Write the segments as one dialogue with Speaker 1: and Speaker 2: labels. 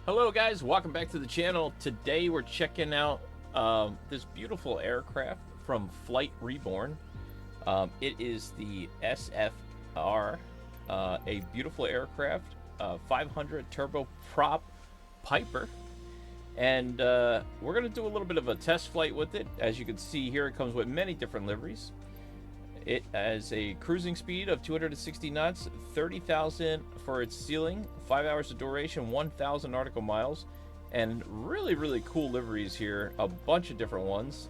Speaker 1: Hello guys, welcome back to the channel. Today we're checking out this beautiful aircraft from FSReborn. It is the SFR, a beautiful aircraft, 500 turboprop Piper. And we're going to do a little bit of a test flight with it. As you can see here, it comes with many different liveries. It has a cruising speed of 260 knots, 30,000 for its ceiling, 5 hours of duration, 1,000 nautical miles, and really cool liveries here, a bunch of different ones.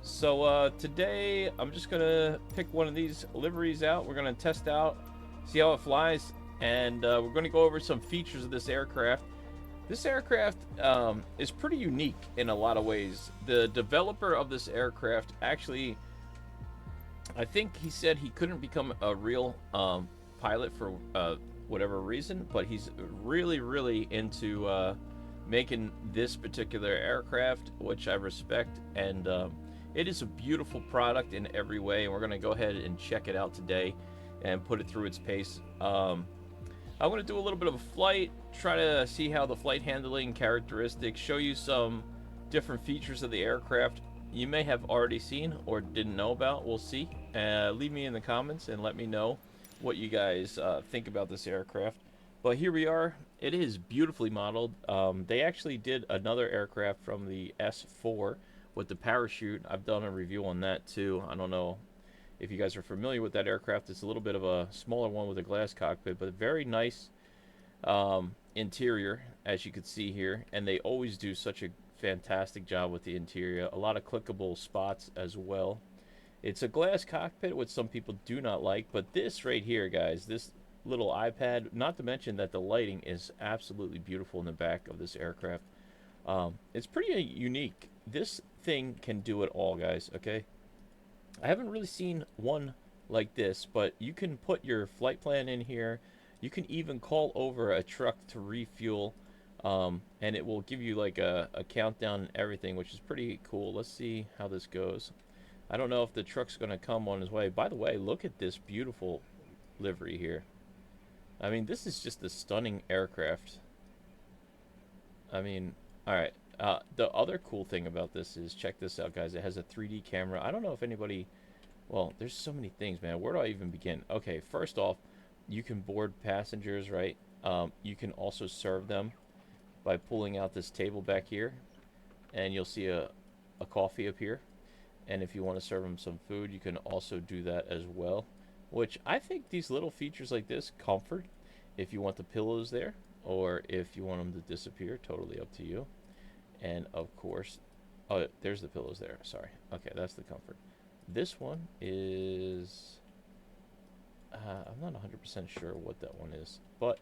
Speaker 1: So today I'm just gonna pick one of these liveries out. We're gonna test out, see how it flies, and we're gonna go over some features of this aircraft. This aircraft is pretty unique in a lot of ways. The developer of this aircraft actually, I think he said he couldn't become a real pilot for whatever reason, but he's really into making this particular aircraft, which I respect, and it is a beautiful product in every way, and we're going to go ahead and check it out today and put it through its pace. I'm going to do a little bit of a flight, try to see how the flight handling characteristics, show you some different features of the aircraft you may have already seen or didn't know about. We'll see. Leave me in the comments and let me know what you guys think about this aircraft. But here we are. It is beautifully modeled. They actually did another aircraft from the S4 with the parachute. I've done a review on that too. I don't know if you guys are familiar with that aircraft. It's a little bit of a smaller one with a glass cockpit, but very nice interior, as you can see here. And they always do such a fantastic job with the interior. A lot of clickable spots as well. It's a glass cockpit, which some people do not like, but this right here, guys, this little iPad, not to mention that the lighting is absolutely beautiful in the back of this aircraft. It's pretty unique. This thing can do it all, guys, okay? I haven't really seen one like this, but you can put your flight plan in here. You can even call over a truck to refuel, and it will give you like a countdown and everything, which is pretty cool. Let's see how this goes. I don't know if the truck's going to come on his way. By the way, look at this beautiful livery here. I mean, this is just a stunning aircraft. I mean, alright. The other cool thing about this is, check this out, guys. It has a 3D camera. I don't know if anybody... Well, there's so many things, man. Where do I even begin? Okay, first off, you can board passengers, right? You can also serve them by pulling out this table back here. And you'll see a coffee up here. And if you want to serve them some food, you can also do that as well. Which I think these little features like this, comfort, if you want the pillows there, or if you want them to disappear, totally up to you. And of course, oh, there's the pillows there. Sorry. Okay, that's the comfort. This one is, I'm not 100% sure what that one is, but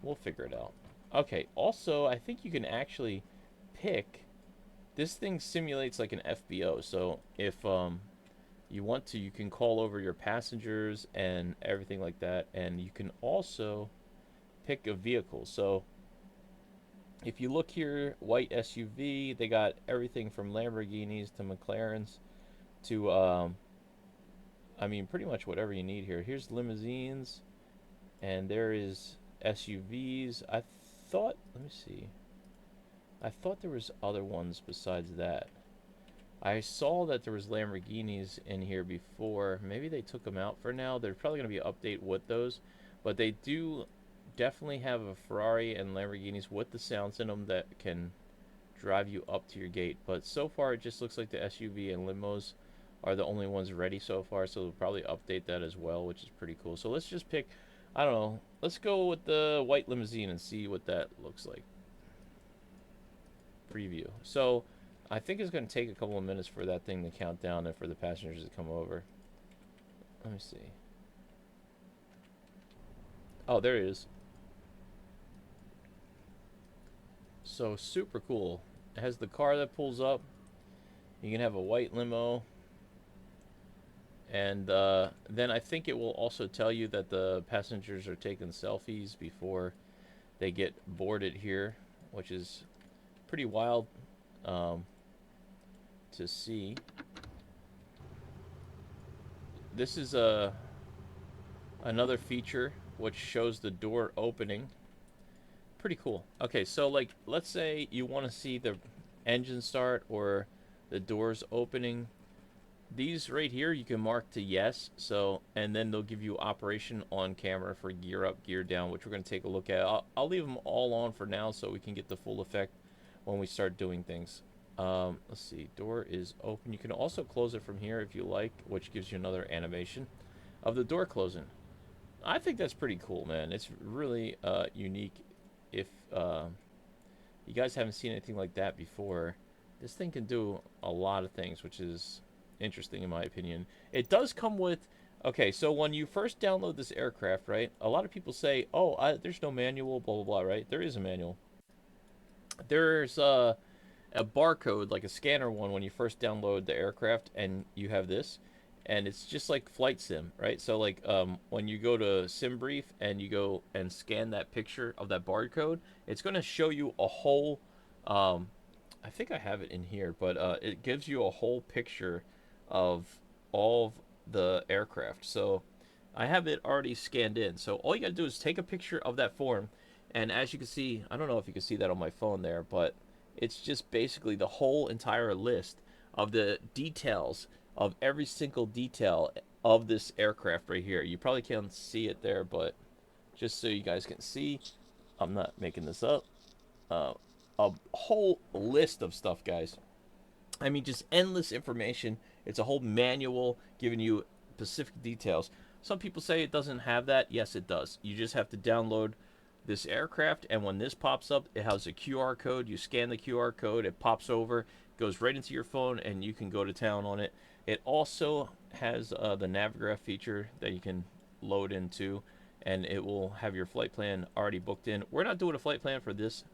Speaker 1: we'll figure it out. Okay, also, I think you can actually pick. This thing simulates like an FBO, so if you want to, you can call over your passengers and everything like that, and you can also pick a vehicle. So if you look here, white SUV, they got everything from Lamborghinis to McLarens to, I mean, pretty much whatever you need here. Here's limousines, and there is SUVs. I thought, let me see. I thought there was other ones besides that. I saw that there was Lamborghinis in here before. Maybe they took them out for now. There's probably going to be an update with those. But they do definitely have a Ferrari and Lamborghinis with the sounds in them that can drive you up to your gate. But so far, it just looks like the SUV and limos are the only ones ready so far. So they'll probably update that as well, which is pretty cool. So let's just pick, I don't know, let's go with the white limousine and see what that looks like. Preview. So I think it's going to take a couple of minutes for that thing to count down and for the passengers to come over. Let me see. Oh, there it is. So super cool. It has the car that pulls up. You can have a white limo. And then I think it will also tell you that the passengers are taking selfies before they get boarded here, which is pretty wild to see. This is another feature which shows the door opening Pretty cool. Okay, so like, let's say you want to see the engine start or the doors opening. These right here, you can mark to yes. So, and then they'll give you operation on camera for gear up, gear down, which we're going to take a look at. I'll leave them all on for now so we can get the full effect when we start doing things. Let's see, door is open. You can also close it from here if you like, which gives you another animation of the door closing. I think that's pretty cool, man. It's really unique. If you guys haven't seen anything like that before, this thing can do a lot of things, which is interesting in my opinion. It does come with, okay, so when you first download this aircraft, right, a lot of people say, oh, there's no manual, blah, blah, blah, right? There is a manual. There's a barcode, like a scanner one, when you first download the aircraft, and you have this. And it's just like flight sim, right? So like when you go to SimBrief and you go and scan that picture of that barcode, it's going to show you a whole. I think I have it in here, but it gives you a whole picture of all of the aircraft. So I have it already scanned in. So all you got to do is take a picture of that form, and as you can see, I don't know if you can see that on my phone there, but it's just basically the whole entire list of the details of every single detail of this aircraft right here. You probably can't see it there, but just so you guys can see, I'm not making this up. A whole list of stuff, guys. I mean, just endless information. It's a whole manual giving you specific details. Some people say it doesn't have that. Yes, it does. You just have to download this aircraft, and when this pops up, it has a QR code. You scan the QR code, it pops over, goes right into your phone, and you can go to town on it. It also has the Navigraph feature that you can load into, and it will have your flight plan already booked in. We're not doing a flight plan for this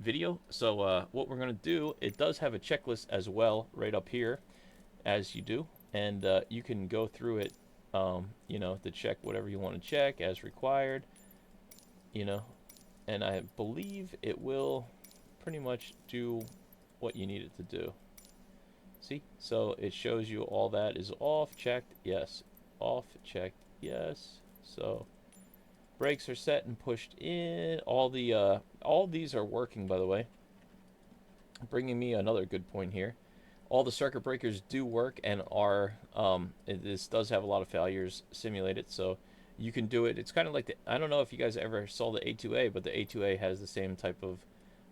Speaker 1: video, so what we're going to do, it does have a checklist as well right up here, as you do, and you can go through it, you know, to check whatever you want to check as required, you know, and I believe it will pretty much do what you need it to do. See, so it shows you all that is off, checked, yes, off, checked, yes. So brakes are set and pushed in. All these are working, by the way. Bringing me another good point here. All the circuit breakers do work and are. This does have a lot of failures simulated, so you can do it. It's kind of like the. I don't know if you guys ever saw the A2A, but the A2A has the same type of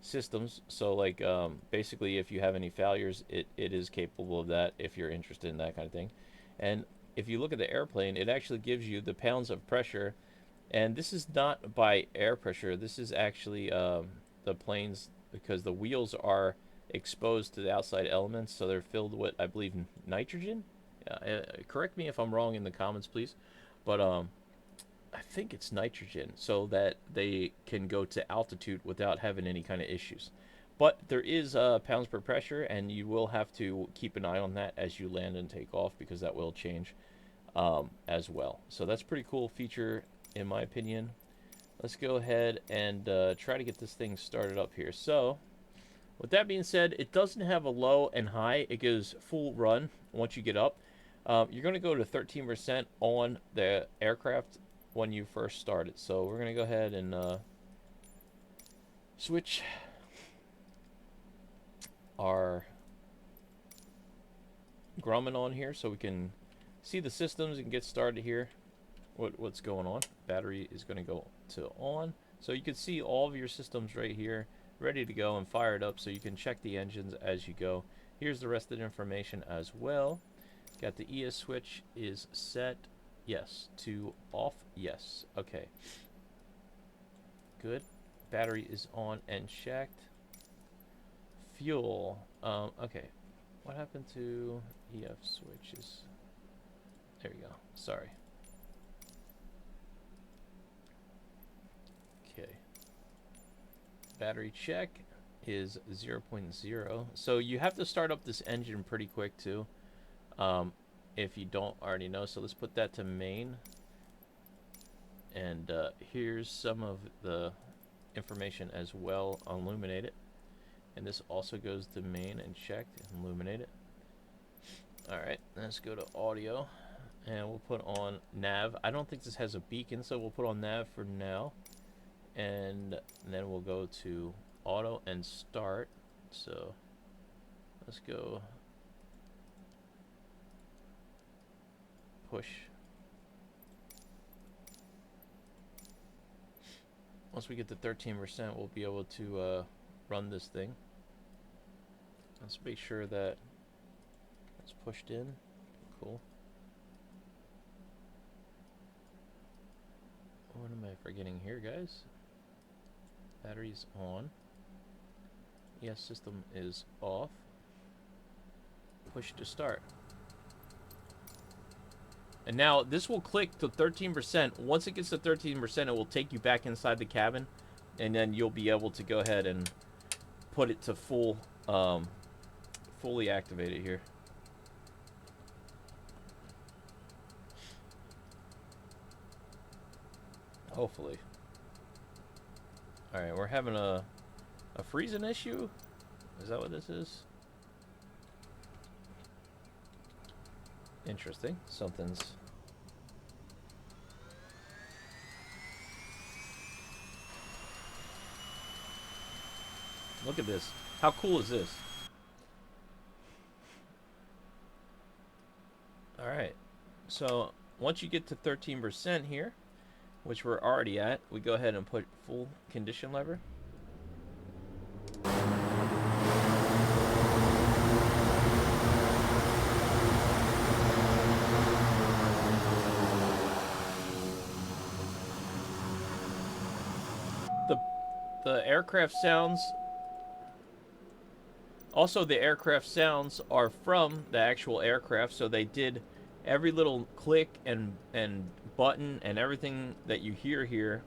Speaker 1: systems. So like basically, if you have any failures, it is capable of that. If you're interested in that kind of thing, and if you look at the airplane, it actually gives you the pounds of pressure. And this is not by air pressure. This is actually the planes, because the wheels are exposed to the outside elements, so they're filled with, I believe, nitrogen. Correct me if I'm wrong in the comments, please. But I think it's nitrogen, so that they can go to altitude without having any kind of issues. But there is pounds per pressure, and you will have to keep an eye on that as you land and take off, because that will change as well. So that's a pretty cool feature, in my opinion. Let's go ahead and try to get this thing started up here. So, with that being said, it doesn't have a low and high. It goes full run once you get up. You're going to go to 13% on the aircraft when you first start it. So we're going to go ahead and switch our Grumman on here so we can see the systems and get started here. What's going on. Battery is going to go to on, so you can see all of your systems right here ready to go and fired up, so you can check the engines as you go. Here's the rest of the information as well. Got the ES switch is set, yes, to off, yes. Okay, good. Battery is on and checked. Fuel, okay, what happened to EF switches? There you go, sorry. Okay, battery check is 0.0. So you have to start up this engine pretty quick too, if you don't already know. So let's put that to main, and here's some of the information as well. Illuminate it, and this also goes to main and checked and illuminate it. Alright, let's go to audio, and we'll put on nav. I don't think this has a beacon, so we'll put on nav for now. and then we'll go to auto and start. So let's go push. Once we get to 13%, we'll be able to run this thing. Let's make sure that it's pushed in. Cool. What am I forgetting here, guys? Battery's on. ES system is off. Push to start. And now this will click to 13%. Once it gets to 13%, it will take you back inside the cabin, and then you'll be able to go ahead and put it to full, fully activated here. Hopefully. All right, we're having a freezing issue. Is that what this is? Interesting. Something's... Look at this. How cool is this? Alright. So, once you get to 13% here, which we're already at, we go ahead and put full condition lever. The aircraft sounds, also the aircraft sounds are from the actual aircraft, so they did every little click and button and everything that you hear here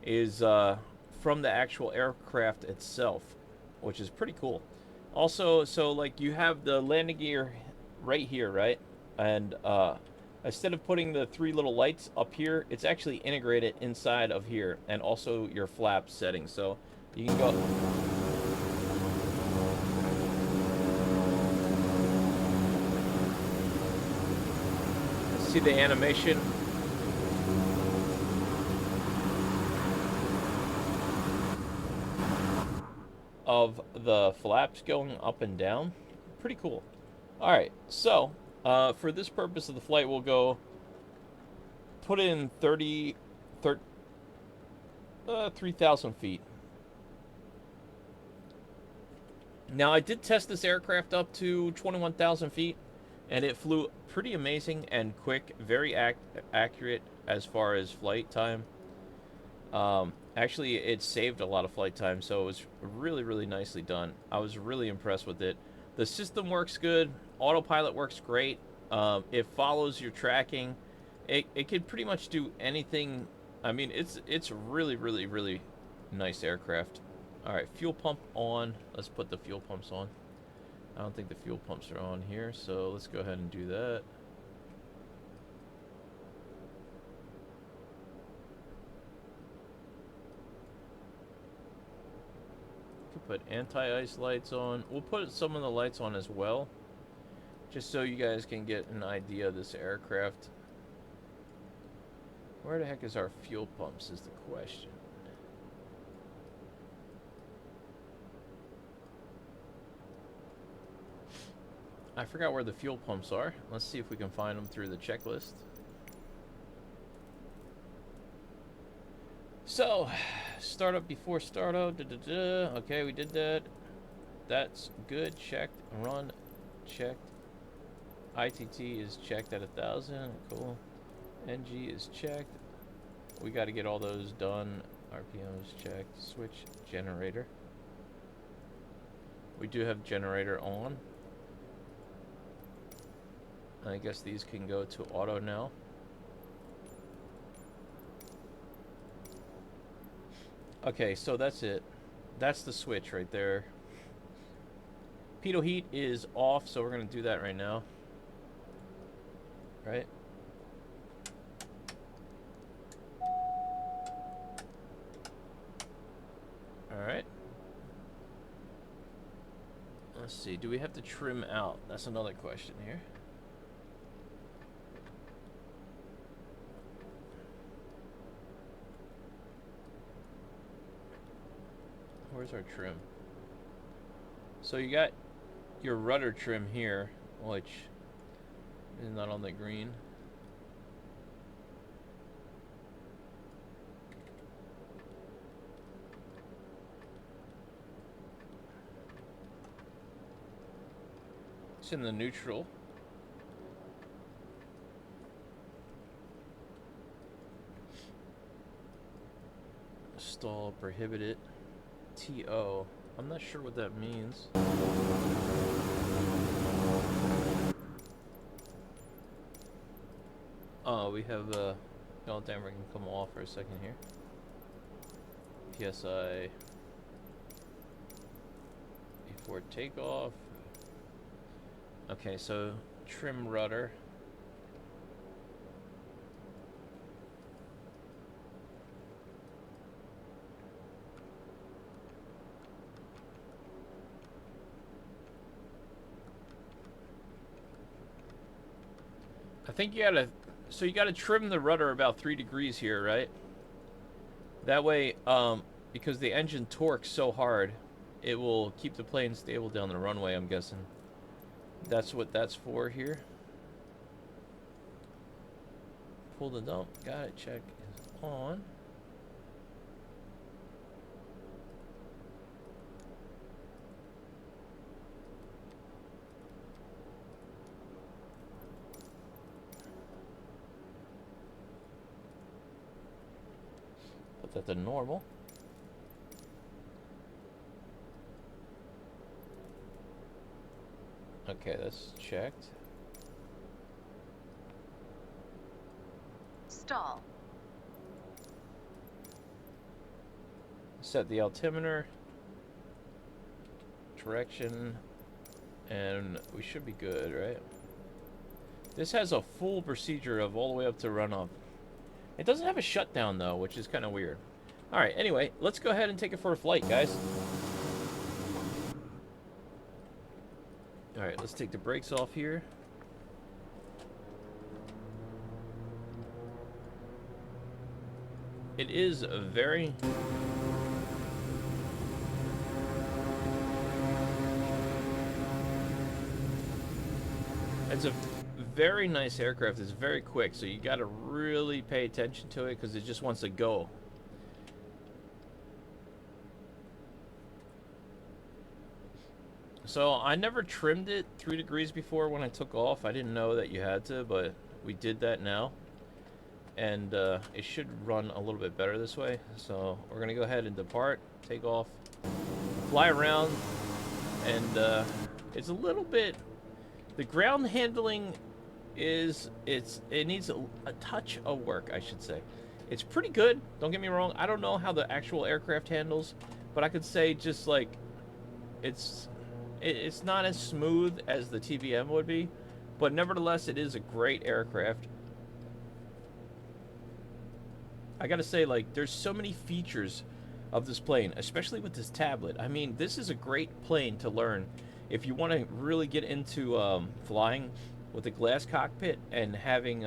Speaker 1: is from the actual aircraft itself, which is pretty cool. Also, so like you have the landing gear right here, right? And instead of putting the 3 little lights up here, it's actually integrated inside of here, and also your flap settings. So you can go... See the animation? Of the flaps going up and down. Pretty cool. Alright, so for this purpose of the flight, we'll go put in 3,000 feet. Now, I did test this aircraft up to 21,000 feet, and it flew pretty amazing and quick, very accurate as far as flight time. Actually, it saved a lot of flight time, so it was really, really nicely done. I was really impressed with it. The system works good. Autopilot works great. It follows your tracking. It can pretty much do anything. I mean, it's really, really, really nice aircraft. All right, fuel pump on. Let's put the fuel pumps on. I don't think the fuel pumps are on here, so let's go ahead and do that. Put anti-ice lights on. We'll put some of the lights on as well, just so you guys can get an idea of this aircraft. Where the heck is our fuel pumps is the question. I forgot where the fuel pumps are. Let's see if we can find them through the checklist. So, startup before startup. Okay, we did that. That's good. Checked. Run. Checked. ITT is checked at 1,000. Cool. NG is checked. We got to get all those done. RPM is checked. Switch generator. We do have generator on. I guess these can go to auto now. Okay, so that's it. That's the switch right there. Pitot heat is off, so we're going to do that right now. Right? Alright. Let's see. Do we have to trim out? That's another question here. Where's our trim? So you got your rudder trim here, which is not on the green. It's in the neutral. Stall prohibited. TO. I'm not sure what that means. Oh, we have the oh damn, we can come off for a second here. PSI before takeoff. Okay, so trim rudder. I think you gotta, so you gotta trim the rudder about 3 degrees here, right? That way, because the engine torques so hard, it will keep the plane stable down the runway, I'm guessing. That's what that's for here. Pull the dump, got it, check is on. Put that to normal. Okay, that's checked.
Speaker 2: Stall.
Speaker 1: Set the altimeter, direction, and we should be good, right? This has a full procedure of all the way up to runoff. It doesn't have a shutdown though, which is kind of weird. All right, anyway, let's go ahead and take it for a flight, guys. All right, let's take the brakes off here. It is a very... It's a very nice aircraft. It's very quick, so you got to really pay attention to it because it just wants to go. So I never trimmed it 3 degrees before when I took off. I didn't know that you had to, but we did that now. And it should run a little bit better this way. So we're going to go ahead and depart, take off, fly around, and it's a little bit... The ground handling is... It needs a touch of work, I should say. It's pretty good, don't get me wrong. I don't know how the actual aircraft handles, but I could say just like... It's not as smooth as the TBM would be, but nevertheless, it is a great aircraft. I gotta say, like, there's so many features of this plane, especially with this tablet. I mean, this is a great plane to learn if you want to really get into flying with a glass cockpit and having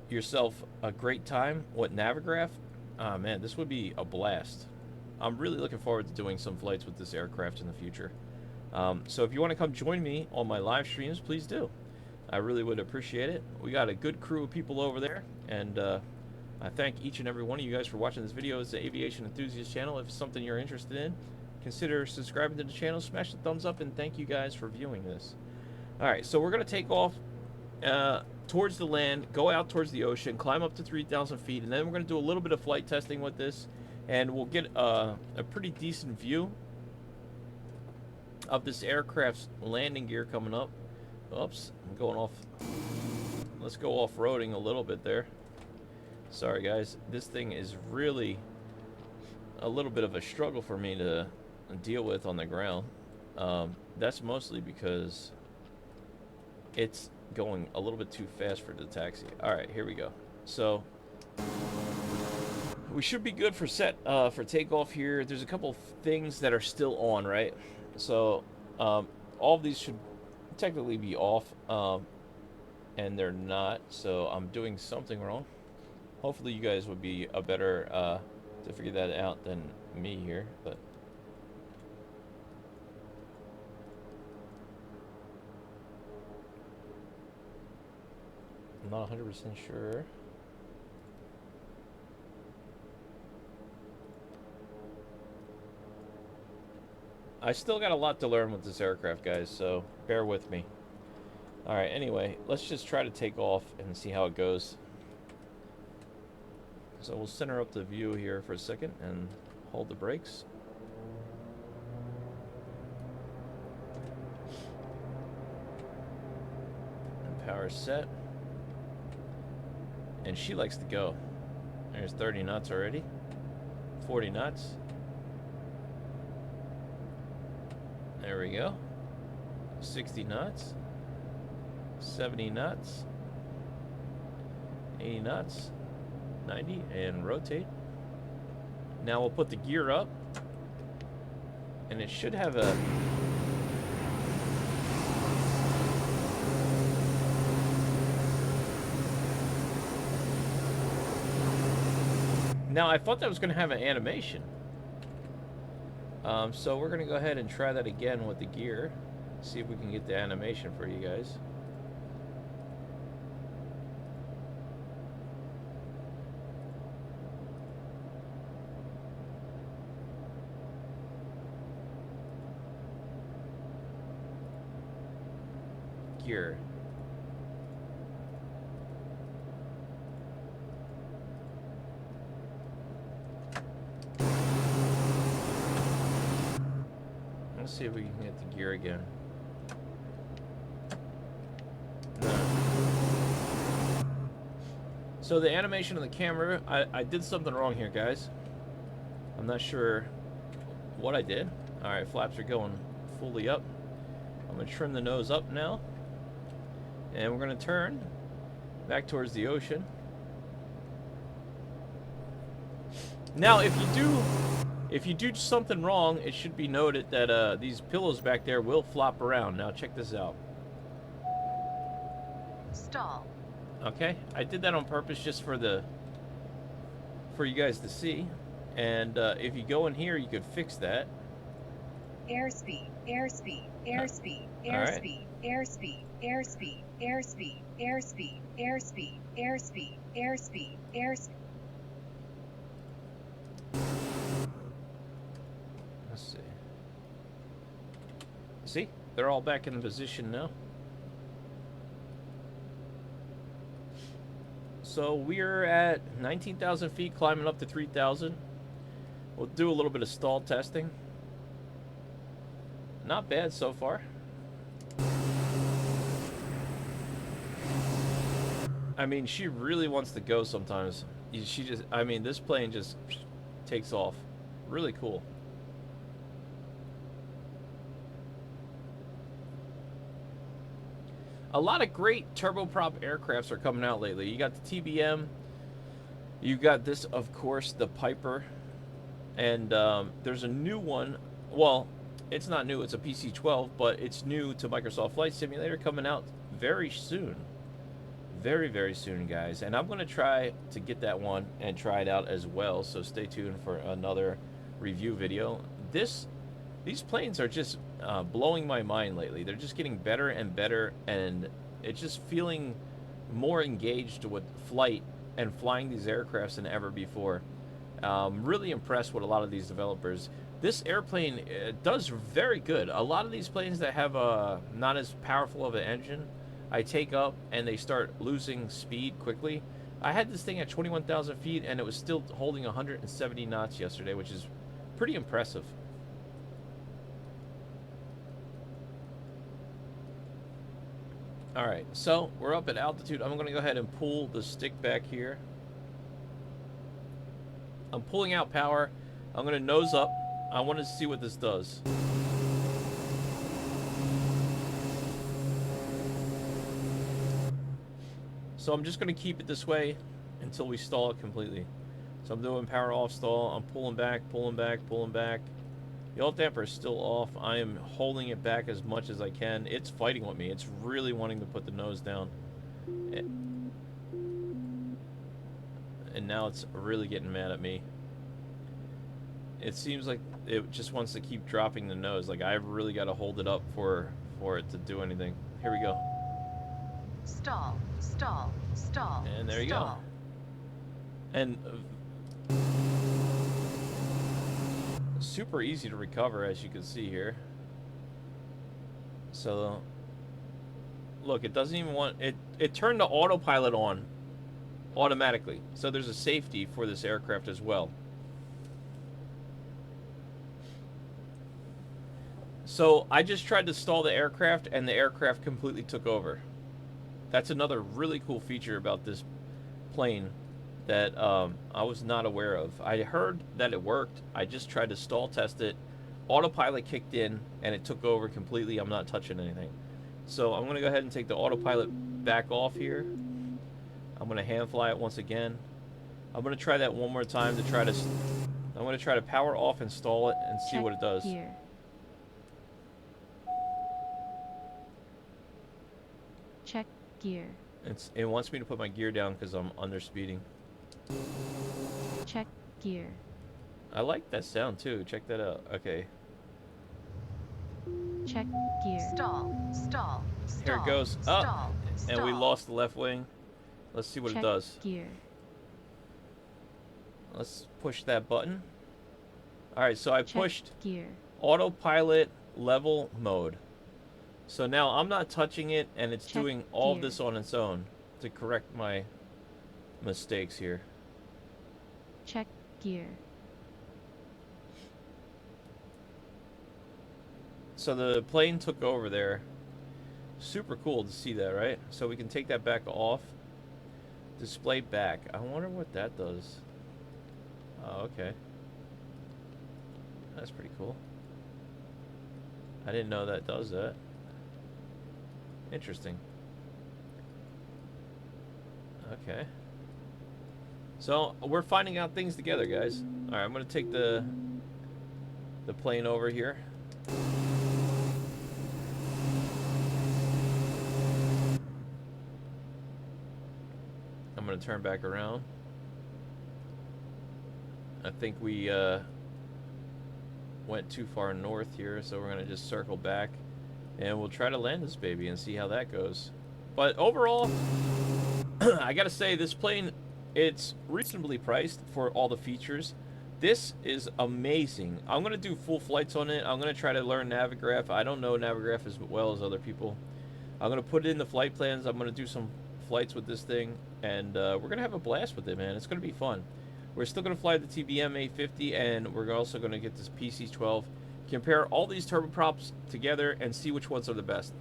Speaker 1: yourself a great time with Navigraph. Man, this would be a blast. I'm really looking forward to doing some flights with this aircraft in the future. So if you want to come join me on my live streams, please do. I really would appreciate it. We got a good crew of people over there, and I thank each and every one of you guys for watching this video. It's the Aviation Enthusiast channel. If it's something you're interested in, consider subscribing to the channel, smash the thumbs up, and thank you guys for viewing this. Alright, so we're going to take off towards the land, go out towards the ocean, climb up to 3,000 feet, and then we're going to do a little bit of flight testing with this. And we'll get a pretty decent view of this aircraft's landing gear coming up. Oops, I'm going off. Let's go off-roading a little bit there. Sorry, guys. This thing is really a little bit of a struggle for me to deal with on the ground. That's mostly because it's going a little bit too fast for the taxi. All right, here we go. So... we should be good for for takeoff here. There's a couple things that are still on, right? So all of these should technically be off, and they're not. So I'm doing something wrong. Hopefully you guys would be a better to figure that out than me here, but I'm not 100% sure. I still got a lot to learn with this aircraft, guys, so bear with me. Alright, anyway, let's just try to take off and see how it goes. So we'll center up the view here for a second and hold the brakes. And power set. And she likes to go. There's 30 knots already. 40 knots. There we go. 60 knots. 70 knots. 80 knots. 90, and rotate. Now we'll put the gear up, and it should have a now I thought that was going to have an animation, so we're going to go ahead and try that again with the gear, see if we can get the animation for you guys. Gear. Let's see if we can get the gear again. No. So the animation of the camera, I did something wrong here, guys. I'm not sure what I did. Alright, flaps are going fully up. I'm going to trim the nose up now. And we're going to turn back towards the ocean. Now, if you do something wrong, it should be noted that these pillows back there will flop around. Now, check this out.
Speaker 2: Stall.
Speaker 1: Okay, I did that on purpose just for you guys to see. And if you go in here, you could fix that.
Speaker 2: Airspeed, airspeed, airspeed, airspeed, airspeed, airspeed, airspeed, airspeed, airspeed, airspeed, airspeed, airspeed.
Speaker 1: Let's see. See? They're all back in position now. So we're at 19,000 feet, climbing up to 3,000. We'll do a little bit of stall testing. Not bad so far. I mean, she really wants to go sometimes. She just, I mean, this plane just takes off. Really cool. A lot of great turboprop aircrafts are coming out lately. You got the TBM. You got this, of course, the Piper. And there's a new one. Well, it's not new. It's a PC-12, but it's new to Microsoft Flight Simulator, coming out very soon. Very, very soon, guys. And I'm going to try to get that one and try it out as well. So stay tuned for another review video. These planes are just blowing my mind lately. They're just getting better and better, and it's just feeling more engaged with flight and flying these aircrafts than ever before. Really impressed with a lot of these developers. This airplane does very good. A lot of these planes that have not as powerful of an engine, I take up and they start losing speed quickly. I had this thing at 21,000 feet and it was still holding 170 knots yesterday, which is pretty impressive. Alright, so we're up at altitude. I'm going to go ahead and pull the stick back here. I'm pulling out power. I'm going to nose up. I want to see what this does. So I'm just going to keep it this way until we stall it completely. So I'm doing power off stall. I'm pulling back, pulling back, pulling back. The alt damper is still off. I am holding it back as much as I can. It's fighting with me. It's really wanting to put the nose down. And now it's really getting mad at me. it seems like it just wants to keep dropping the nose. Like I've really got to hold it up for it to do anything. Here we go.
Speaker 2: Stall, stall, stall,
Speaker 1: And there you go.
Speaker 2: stall.
Speaker 1: And super easy to recover, as you can see here. So look, it doesn't even want it. It turned the autopilot on automatically. So there's a safety for this aircraft as well. So I just tried to stall the aircraft and the aircraft completely took over. That's another really cool feature about this plane that I was not aware of. I heard that it worked. I just tried to stall test it. Autopilot kicked in and it took over completely. I'm not touching anything. So I'm going to go ahead and take the autopilot back off here. I'm going to hand fly it once again. I'm going to try that one more time to try to... I'm going to try to power off and stall it and see what it does.
Speaker 3: Gear. Check gear.
Speaker 1: It wants me to put my gear down because I'm under speeding.
Speaker 3: Check gear.
Speaker 1: I like that sound too. Check that out. Okay.
Speaker 3: Check gear.
Speaker 2: Stall, stall, stall.
Speaker 1: Here it goes. Up.
Speaker 2: Stall,
Speaker 1: And we
Speaker 2: stall.
Speaker 1: lost the left wing. Let's see what
Speaker 3: Check
Speaker 1: it does.
Speaker 3: gear.
Speaker 1: Let's push that button. Alright, so I
Speaker 3: Check
Speaker 1: pushed
Speaker 3: gear.
Speaker 1: autopilot level mode. So now I'm not touching it and it's
Speaker 3: Check
Speaker 1: doing all of
Speaker 3: gear.
Speaker 1: this on its own to correct my mistakes here.
Speaker 3: Check gear.
Speaker 1: So the plane took over there. Super cool to see that, right? So we can take that back off. Display back. I wonder what that does. Oh, okay. That's pretty cool. I didn't know that does that. Interesting. Okay. So we're finding out things together, guys. All right, I'm gonna take the plane over here. I'm gonna turn back around. I think we went too far north here, so we're gonna just circle back and we'll try to land this baby and see how that goes. But overall, I gotta say this plane, it's reasonably priced for all the features. This is amazing. I'm gonna do full flights on it. I'm gonna try to learn Navigraph. I don't know Navigraph as well as other people. I'm gonna put it in the flight plans. I'm gonna do some flights with this thing, and we're gonna have a blast with it, man. It's gonna be fun. We're still gonna fly the TBM 850, and we're also gonna get this PC-12. Compare all these turboprops together and see which ones are the best.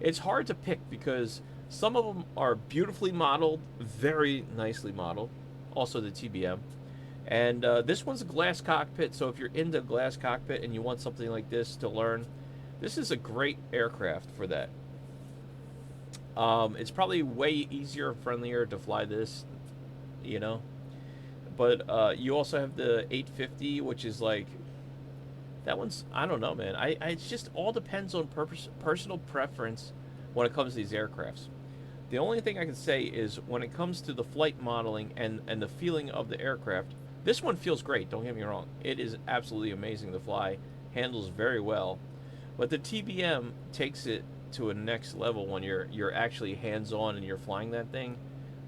Speaker 1: It's hard to pick because some of them are beautifully modeled, very nicely modeled. Also the TBM. And this one's a glass cockpit, so if you're into glass cockpit and you want something like this to learn, this is a great aircraft for that. It's probably way easier and friendlier to fly this, you know. But you also have the 850, which is like, that one's, I don't know, man. It just all depends on personal preference when it comes to these aircrafts. The only thing I can say is when it comes to the flight modeling and the feeling of the aircraft, this one feels great, don't get me wrong. It is absolutely amazing to fly, handles very well. But the TBM takes it to a next level when you're actually hands-on and you're flying that thing.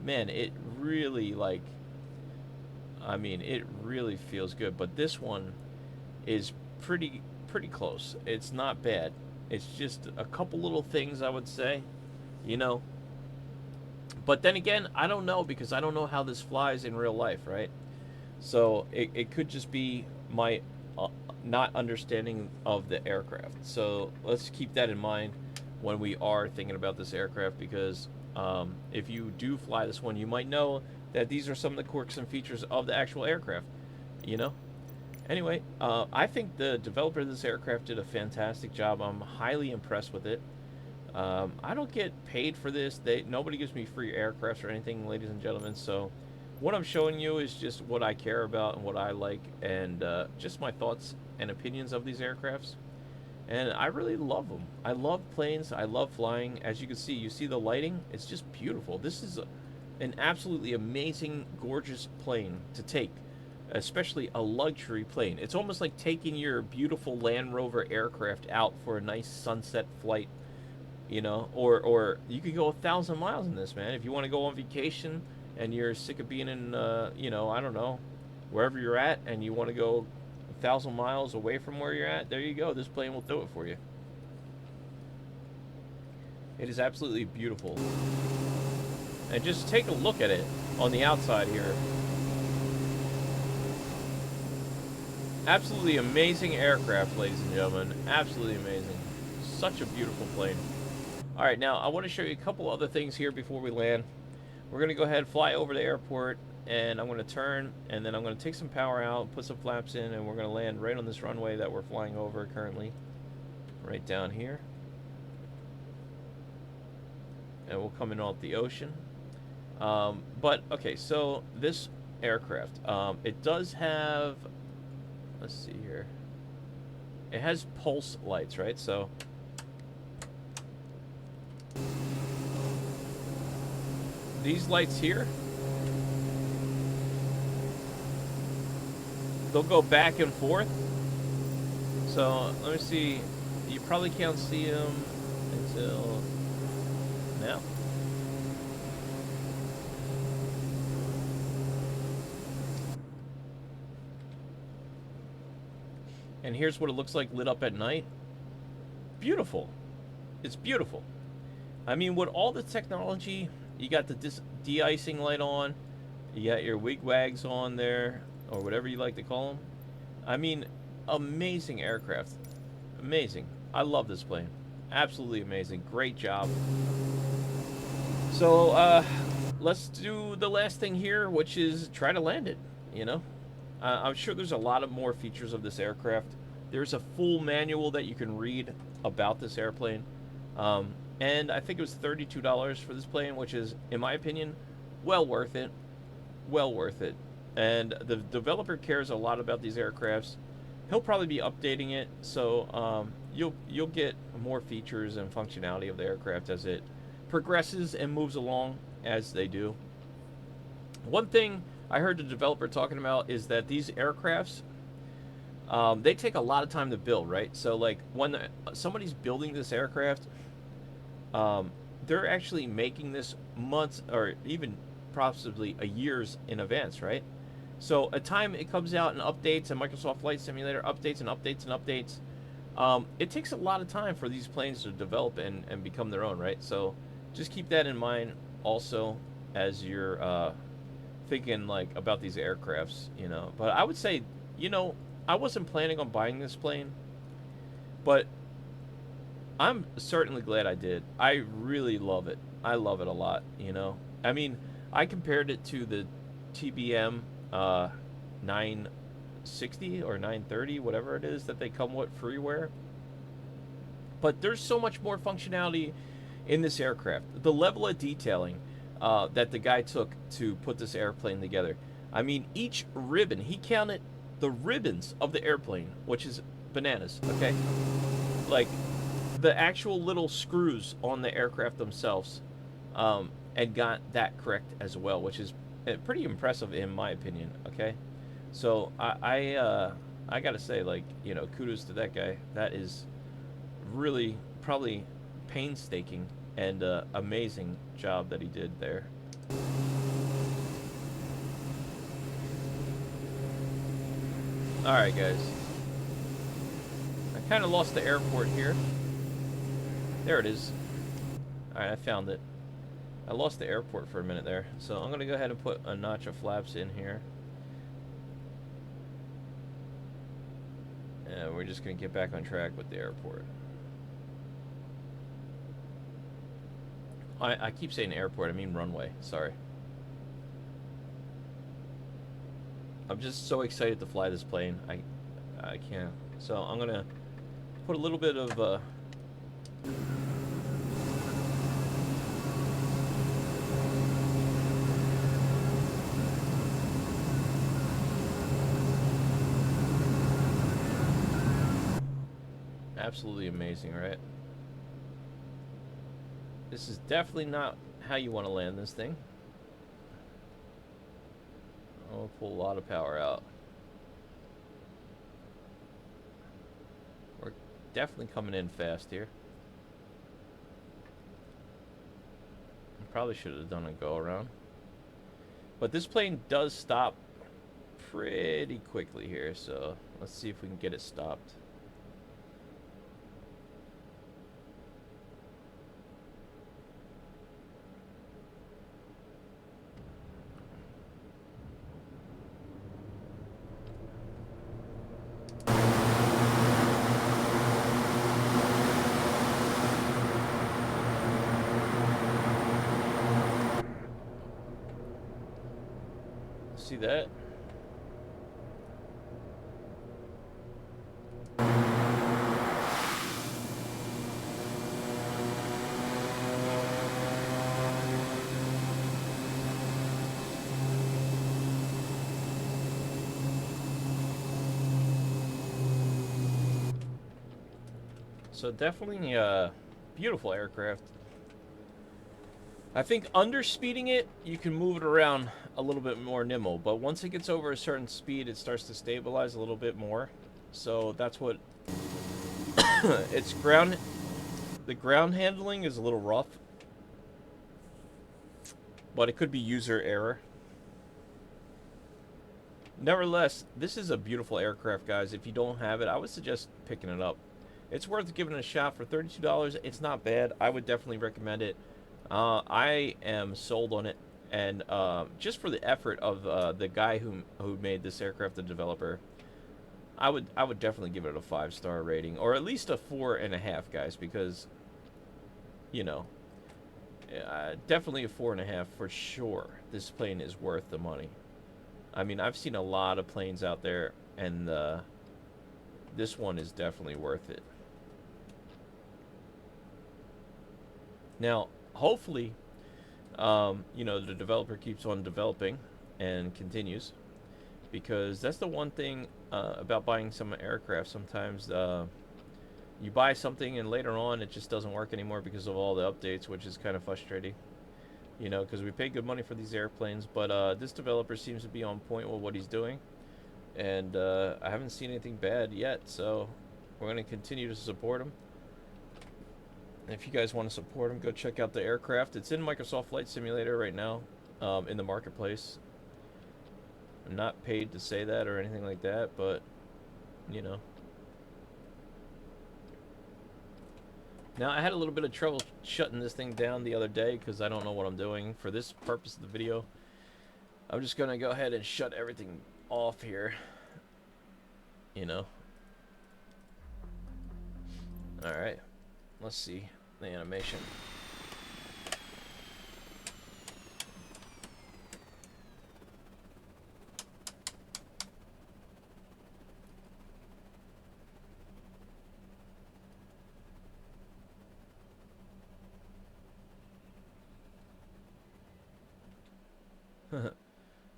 Speaker 1: Man, it really, like, I mean, it really feels good. But this one is pretty close. It's not bad. It's just a couple little things, I would say, you know. But then again, I don't know, because I don't know how this flies in real life, right? So it could just be my not understanding of the aircraft. So let's keep that in mind when we are thinking about this aircraft, because if you do fly this one, you might know that these are some of the quirks and features of the actual aircraft, you know. Anyway, I think the developer of this aircraft did a fantastic job. I'm highly impressed with it. I don't get paid for this. Nobody gives me free aircrafts or anything, ladies and gentlemen. So what I'm showing you is just what I care about and what I like, and just my thoughts and opinions of these aircrafts. And I really love them. I love planes. I love flying. As you can see, you see the lighting? It's just beautiful. This is an absolutely amazing, gorgeous plane to take. especially a luxury plane. It's almost like taking your beautiful Land Rover aircraft out for a nice sunset flight, you know, or you could go 1,000 miles in this, man. If you want to go on vacation and you're sick of being in, you know, I don't know, wherever you're at, and you want to go 1,000 miles away from where you're at, there you go. This plane will do it for you. It is absolutely beautiful. And just take a look at it on the outside here. Absolutely amazing aircraft, ladies and gentlemen. Absolutely amazing. Such a beautiful plane. Alright, now I want to show you a couple other things here before we land. We're going to go ahead and fly over the airport, and I'm going to turn, and then I'm going to take some power out, put some flaps in, and we're going to land right on this runway that we're flying over currently. Right down here. And we'll come in off the ocean. But, okay, so this aircraft, it does have, let's see here, it has pulse lights, right? So these lights here, they'll go back and forth. So let me see, you probably can't see them until now. And here's what it looks like lit up at night. Beautiful. It's beautiful. I mean, with all the technology, you got the de-icing light on, you got your wig-wags on there, or whatever you like to call them. I mean, amazing aircraft. Amazing. I love this plane. Absolutely amazing. Great job. So, let's do the last thing here, which is try to land it, you know? I'm sure there's a lot of more features of this aircraft. There's a full manual that you can read about this airplane. And I think it was $32 for this plane, which is, in my opinion, well worth it. Well worth it. And the developer cares a lot about these aircrafts. He'll probably be updating it, so you'll get more features and functionality of the aircraft as it progresses and moves along as they do. One thing I heard the developer talking about is that these aircrafts, they take a lot of time to build, right? So, like, when somebody's building this aircraft, they're actually making this months or even possibly a years in advance, right? So, at time it comes out and updates, and Microsoft Flight Simulator updates and updates and updates. It takes a lot of time for these planes to develop and become their own, right? So, just keep that in mind also as you're thinking like about these aircrafts, you know. But I would say, you know, I wasn't planning on buying this plane, but I'm certainly glad I did. I really love it. I love it a lot, you know. I mean, I compared it to the TBM 960 or 930, whatever it is that they come with freeware. But there's so much more functionality in this aircraft. The level of detailing that the guy took to put this airplane together. I mean, each ribbon, he counted the ribbons of the airplane, which is bananas, okay? Like, the actual little screws on the aircraft themselves, and got that correct as well, which is pretty impressive in my opinion, okay? So, I gotta say, like, you know, kudos to that guy. That is really probably painstaking and amazing job that he did there. Alright, guys. I kind of lost the airport here. There it is. Alright, I found it. I lost the airport for a minute there. So I'm going to go ahead and put a notch of flaps in here. And we're just going to get back on track with the airport. I keep saying airport, I mean runway. Sorry. I'm just so excited to fly this plane. I can't. So I'm going to put a little bit of... Absolutely amazing, right? This is definitely not how you want to land this thing. I'll pull a lot of power out. definitely coming in fast here. Probably should have done a go around. But this plane does stop pretty quickly here, so let's see if we can get it stopped. See that? So definitely a beautiful aircraft. I think underspeeding it, you can move it around a little bit more nimble, but once it gets over a certain speed, it starts to stabilize a little bit more. So that's what the ground handling is a little rough, but it could be user error. Nevertheless, this is a beautiful aircraft, guys. If you don't have it, I would suggest picking it up. It's worth giving it a shot for $32. It's not bad. I would definitely recommend it. I am sold on it, and just for the effort of the guy who made this aircraft, the developer, I would definitely give it a 5-star rating, or at least a 4.5, guys, because you know, definitely a 4.5 for sure. This plane is worth the money. I mean, I've seen a lot of planes out there, and this one is definitely worth it. Now, hopefully, you know, the developer keeps on developing and continues, because that's the one thing about buying some aircraft. Sometimes you buy something and later on it just doesn't work anymore because of all the updates, which is kind of frustrating. You know, because we pay good money for these airplanes, but this developer seems to be on point with what he's doing, and I haven't seen anything bad yet, so we're going to continue to support him. If you guys want to support him, go check out the aircraft. It's in Microsoft Flight Simulator right now, in the marketplace. I'm not paid to say that or anything like that, but, you know. Now, I had a little bit of trouble shutting this thing down the other day because I don't know what I'm doing. For this purpose of the video, I'm just going to go ahead and shut everything off here. You know. Alright. Let's see the animation.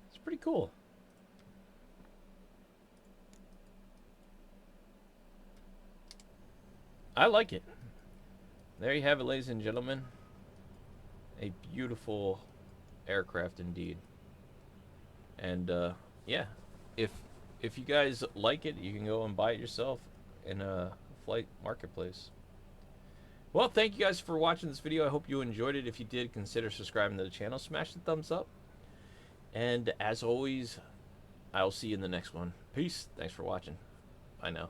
Speaker 1: It's pretty cool. I like it. There you have it, ladies and gentlemen. A beautiful aircraft indeed. And yeah, if you guys like it, you can go and buy it yourself in a flight marketplace. Well, thank you guys for watching this video. I hope you enjoyed it. If you did, consider subscribing to the channel. Smash the thumbs up. And as always, I'll see you in the next one. Peace. Thanks for watching. Bye now.